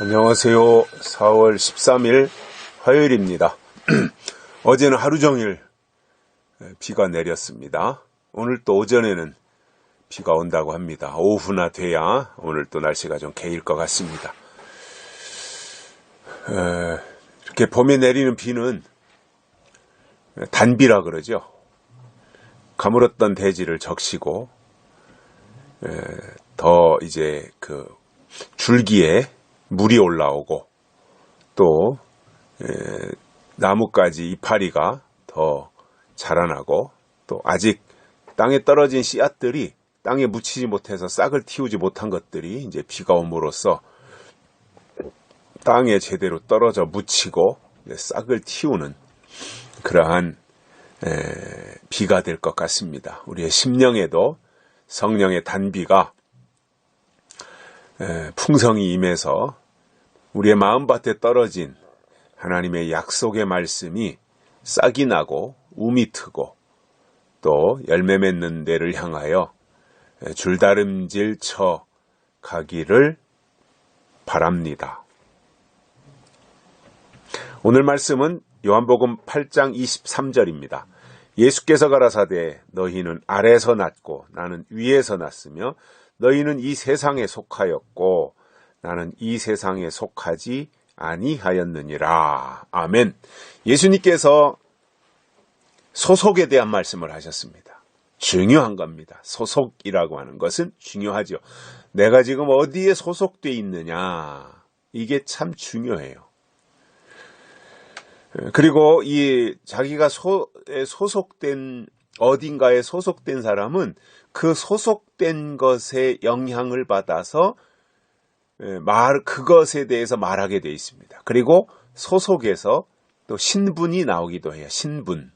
안녕하세요. 4월 13일 화요일입니다. 어제는 하루 종일 비가 내렸습니다. 오늘 또 오전에는 비가 온다고 합니다. 오후나 돼야 오늘 또 날씨가 좀 개일 것 같습니다. 이렇게 봄에 내리는 비는 단비라 그러죠. 가물었던 대지를 적시고 더 이제 그 줄기에 물이 올라오고 또 나뭇가지 이파리가 더 자라나고 또 아직 땅에 떨어진 씨앗들이 땅에 묻히지 못해서 싹을 틔우지 못한 것들이 이제 비가 옴으로써 땅에 제대로 떨어져 묻히고 싹을 틔우는 그러한 비가 될 것 같습니다. 우리의 심령에도 성령의 단비가 풍성히 임해서 우리의 마음밭에 떨어진 하나님의 약속의 말씀이 싹이 나고 움이 트고 또 열매 맺는 데를 향하여 줄다름질 쳐 가기를 바랍니다. 오늘 말씀은 요한복음 8장 23절입니다. 예수께서 가라사대 너희는 아래에서 났고 나는 위에서 났으며 너희는 이 세상에 속하였고 나는 이 세상에 속하지 아니하였느니라. 아멘. 예수님께서 소속에 대한 말씀을 하셨습니다. 중요한 겁니다. 소속이라고 하는 것은 중요하죠. 내가 지금 어디에 소속되어 있느냐, 이게 참 중요해요. 그리고 이 자기가 소속된 어딘가에 소속된 사람은 그 소속된 것에 영향을 받아서 그것에 대해서 말하게 되어 있습니다. 그리고 소속에서 또 신분이 나오기도 해요. 신분.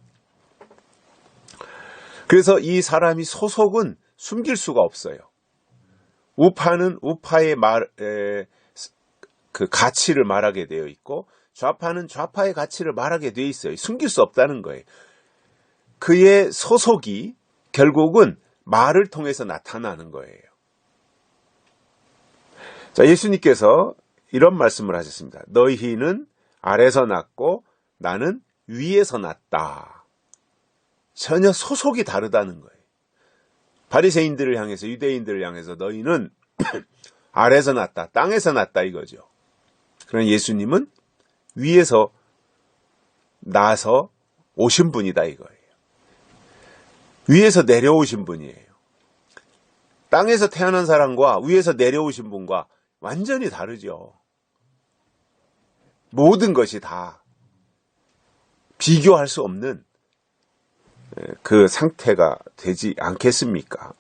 그래서 이 사람이 소속은 숨길 수가 없어요. 우파는 우파의 그 가치를 말하게 되어 있고 좌파는 좌파의 가치를 말하게 되어 있어요. 숨길 수 없다는 거예요. 그의 소속이 결국은 말을 통해서 나타나는 거예요. 자, 예수님께서 이런 말씀을 하셨습니다. 너희는 아래에서 났고 나는 위에서 났다. 전혀 소속이 다르다는 거예요. 바리새인들을 향해서, 유대인들을 향해서 너희는 아래에서 났다, 땅에서 났다 이거죠. 그러나 예수님은 위에서 나서 오신 분이다 이거예요. 위에서 내려오신 분이에요. 땅에서 태어난 사람과 위에서 내려오신 분과 완전히 다르죠. 모든 것이 다 비교할 수 없는 그 상태가 되지 않겠습니까?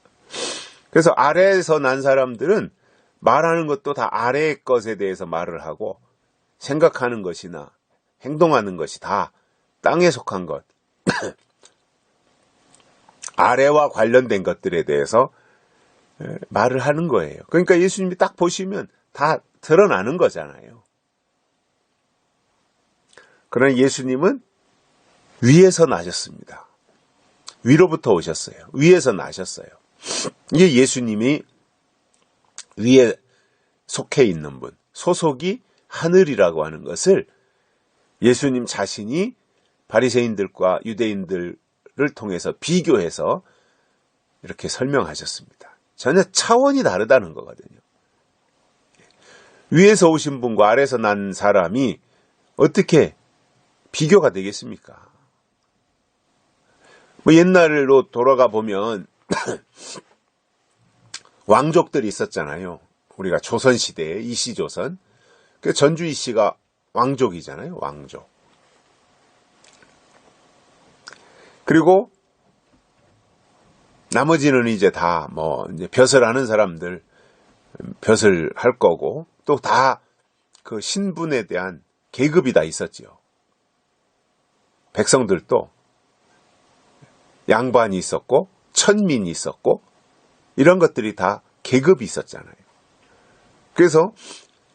그래서 아래에서 난 사람들은 말하는 것도 다 아래의 것에 대해서 말을 하고 생각하는 것이나 행동하는 것이 다 땅에 속한 것, 아래와 관련된 것들에 대해서 말을 하는 거예요. 그러니까 예수님이 딱 보시면 다 드러나는 거잖아요. 그러나 예수님은 위에서 나셨습니다. 위로부터 오셨어요. 위에서 나셨어요. 이게 예수님이 위에 속해 있는 분, 소속이 하늘이라고 하는 것을 예수님 자신이 바리새인들과 유대인들을 통해서 비교해서 이렇게 설명하셨습니다. 전혀 차원이 다르다는 거거든요. 위에서 오신 분과 아래에서 난 사람이 어떻게 비교가 되겠습니까? 뭐 옛날로 돌아가 보면 왕족들이 있었잖아요. 우리가 조선시대에 이시조선. 그 전주 이씨가 왕족이잖아요. 왕족. 그리고 나머지는 이제 다 이제 벼슬 하는 사람들 벼슬 할 거고 또 다 그 신분에 대한 계급이 다 있었지요. 백성들도 양반이 있었고 천민이 있었고 이런 것들이 다 계급이 있었잖아요. 그래서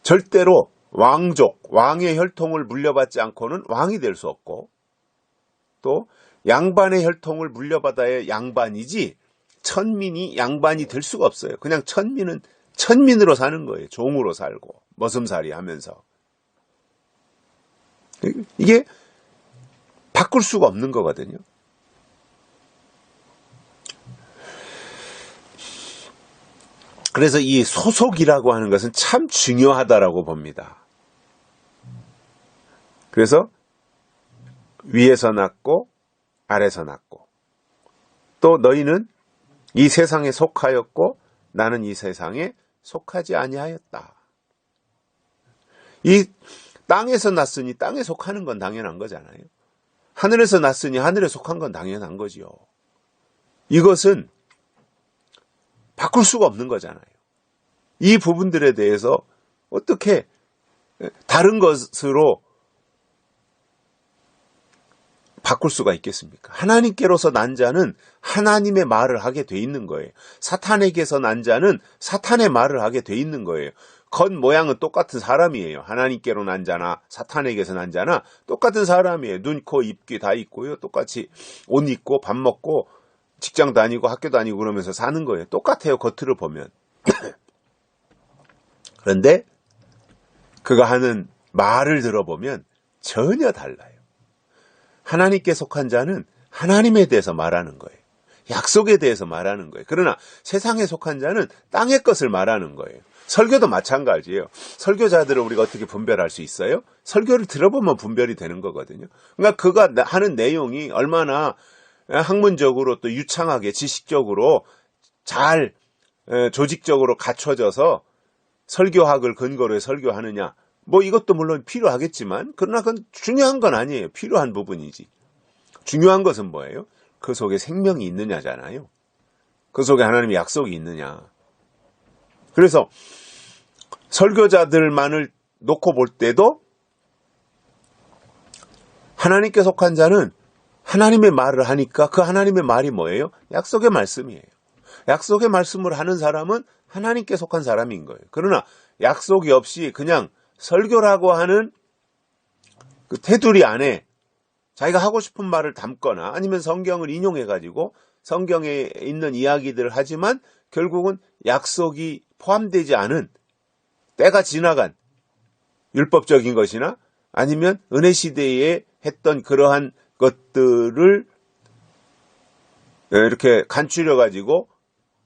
절대로 왕족, 왕의 혈통을 물려받지 않고는 왕이 될 수 없고 또 양반의 혈통을 물려받아야 양반이지 천민이 양반이 될 수가 없어요. 그냥 천민은 천민으로 사는 거예요. 종으로 살고 머슴살이 하면서. 이게 바꿀 수가 없는 거거든요. 그래서 이 소속이라고 하는 것은 참 중요하다라고 봅니다. 그래서 위에서 났고 아래서 났고, 또 너희는 이 세상에 속하였고 나는 이 세상에 속하지 아니하였다. 이 땅에서 났으니 땅에 속하는 건 당연한 거잖아요. 하늘에서 났으니 하늘에 속한 건 당연한 거지요. 이것은 바꿀 수가 없는 거잖아요. 이 부분들에 대해서 어떻게 다른 것으로 바꿀 수가 있겠습니까? 하나님께로서 난 자는 하나님의 말을 하게 돼 있는 거예요. 사탄에게서 난 자는 사탄의 말을 하게 돼 있는 거예요. 겉모양은 똑같은 사람이에요. 하나님께로 난 자나 사탄에게서 난 자나 똑같은 사람이에요. 눈, 코, 입, 귀 다 있고요. 똑같이 옷 입고 밥 먹고 직장 다니고 학교 다니고 그러면서 사는 거예요. 똑같아요. 겉으로 보면. 그런데 그가 하는 말을 들어보면 전혀 달라요. 하나님께 속한 자는 하나님에 대해서 말하는 거예요. 약속에 대해서 말하는 거예요. 그러나 세상에 속한 자는 땅의 것을 말하는 거예요. 설교도 마찬가지예요. 설교자들을 우리가 어떻게 분별할 수 있어요? 설교를 들어보면 분별이 되는 거거든요. 그러니까 그가 하는 내용이 얼마나 학문적으로 또 유창하게 지식적으로 잘 조직적으로 갖춰져서 설교학을 근거로 설교하느냐, 뭐 이것도 물론 필요하겠지만 그러나 그건 중요한 건 아니에요. 필요한 부분이지. 중요한 것은 뭐예요? 그 속에 생명이 있느냐잖아요. 그 속에 하나님의 약속이 있느냐. 그래서 설교자들만을 놓고 볼 때도 하나님께 속한 자는 하나님의 말을 하니까 그 하나님의 말이 뭐예요? 약속의 말씀이에요. 약속의 말씀을 하는 사람은 하나님께 속한 사람인 거예요. 그러나 약속이 없이 그냥 설교라고 하는 그 테두리 안에 자기가 하고 싶은 말을 담거나 아니면 성경을 인용해가지고 성경에 있는 이야기들을 하지만 결국은 약속이 포함되지 않은 때가 지나간 율법적인 것이나 아니면 은혜 시대에 했던 그러한 것들을 이렇게 간추려가지고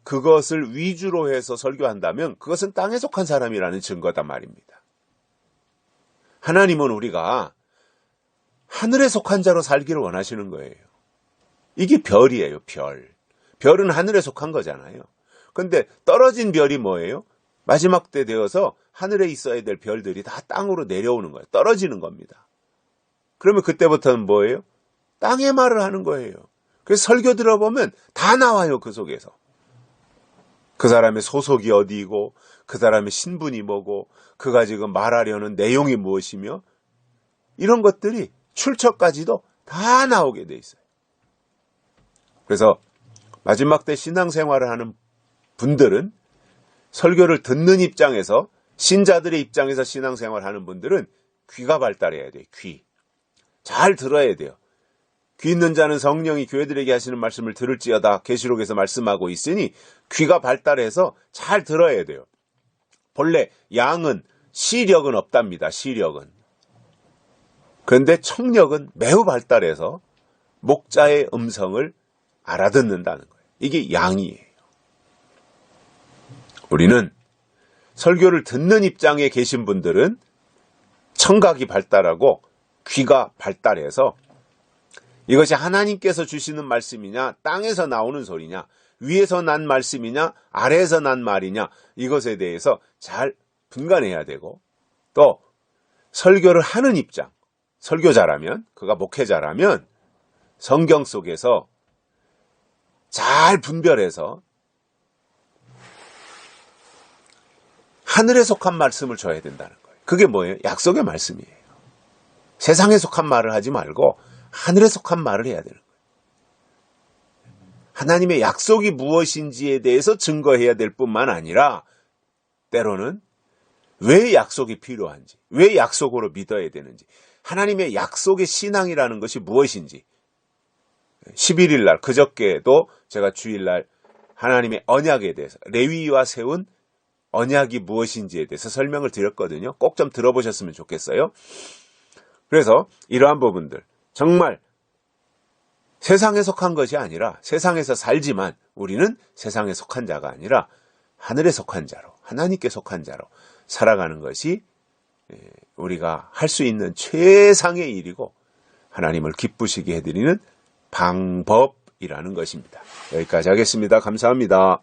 그것을 위주로 해서 설교한다면 그것은 땅에 속한 사람이라는 증거단 말입니다. 하나님은 우리가 하늘에 속한 자로 살기를 원하시는 거예요. 이게 별이에요, 별. 별은 하늘에 속한 거잖아요. 근데 떨어진 별이 뭐예요? 마지막 때 되어서 하늘에 있어야 될 별들이 다 땅으로 내려오는 거예요. 떨어지는 겁니다. 그러면 그때부터는 뭐예요? 땅의 말을 하는 거예요. 그래서 설교 들어보면 다 나와요, 그 속에서. 그 사람의 소속이 어디이고, 그 사람의 신분이 뭐고, 그가 지금 말하려는 내용이 무엇이며, 이런 것들이 출처까지도 다 나오게 돼 있어요. 그래서 마지막 때 신앙생활을 하는 분들은 설교를 듣는 입장에서, 신자들의 입장에서 신앙생활을 하는 분들은 귀가 발달해야 돼요. 귀. 잘 들어야 돼요. 귀 있는 자는 성령이 교회들에게 하시는 말씀을 들을지어다 계시록에서 말씀하고 있으니 귀가 발달해서 잘 들어야 돼요. 본래 양은 시력은 없답니다. 시력은. 그런데 청력은 매우 발달해서 목자의 음성을 알아듣는다는 거예요. 이게 양이에요. 우리는 설교를 듣는 입장에 계신 분들은 청각이 발달하고 귀가 발달해서 이것이 하나님께서 주시는 말씀이냐, 땅에서 나오는 소리냐, 위에서 난 말씀이냐, 아래에서 난 말이냐, 이것에 대해서 잘 분간해야 되고, 또 설교를 하는 입장, 설교자라면, 그가 목회자라면 성경 속에서 잘 분별해서 하늘에 속한 말씀을 줘야 된다는 거예요. 그게 뭐예요? 약속의 말씀이에요. 세상에 속한 말을 하지 말고 하늘에 속한 말을 해야 되는 거예요. 하나님의 약속이 무엇인지에 대해서 증거해야 될 뿐만 아니라 때로는 왜 약속이 필요한지, 왜 약속으로 믿어야 되는지, 하나님의 약속의 신앙이라는 것이 무엇인지, 11일 날, 그저께도 제가 주일날 하나님의 언약에 대해서, 레위와 세운 언약이 무엇인지에 대해서 설명을 드렸거든요. 꼭 좀 들어보셨으면 좋겠어요. 그래서 이러한 부분들, 정말 세상에 속한 것이 아니라, 세상에서 살지만 우리는 세상에 속한 자가 아니라 하늘에 속한 자로, 하나님께 속한 자로 살아가는 것이 우리가 할 수 있는 최상의 일이고 하나님을 기쁘시게 해드리는 방법이라는 것입니다. 여기까지 하겠습니다. 감사합니다.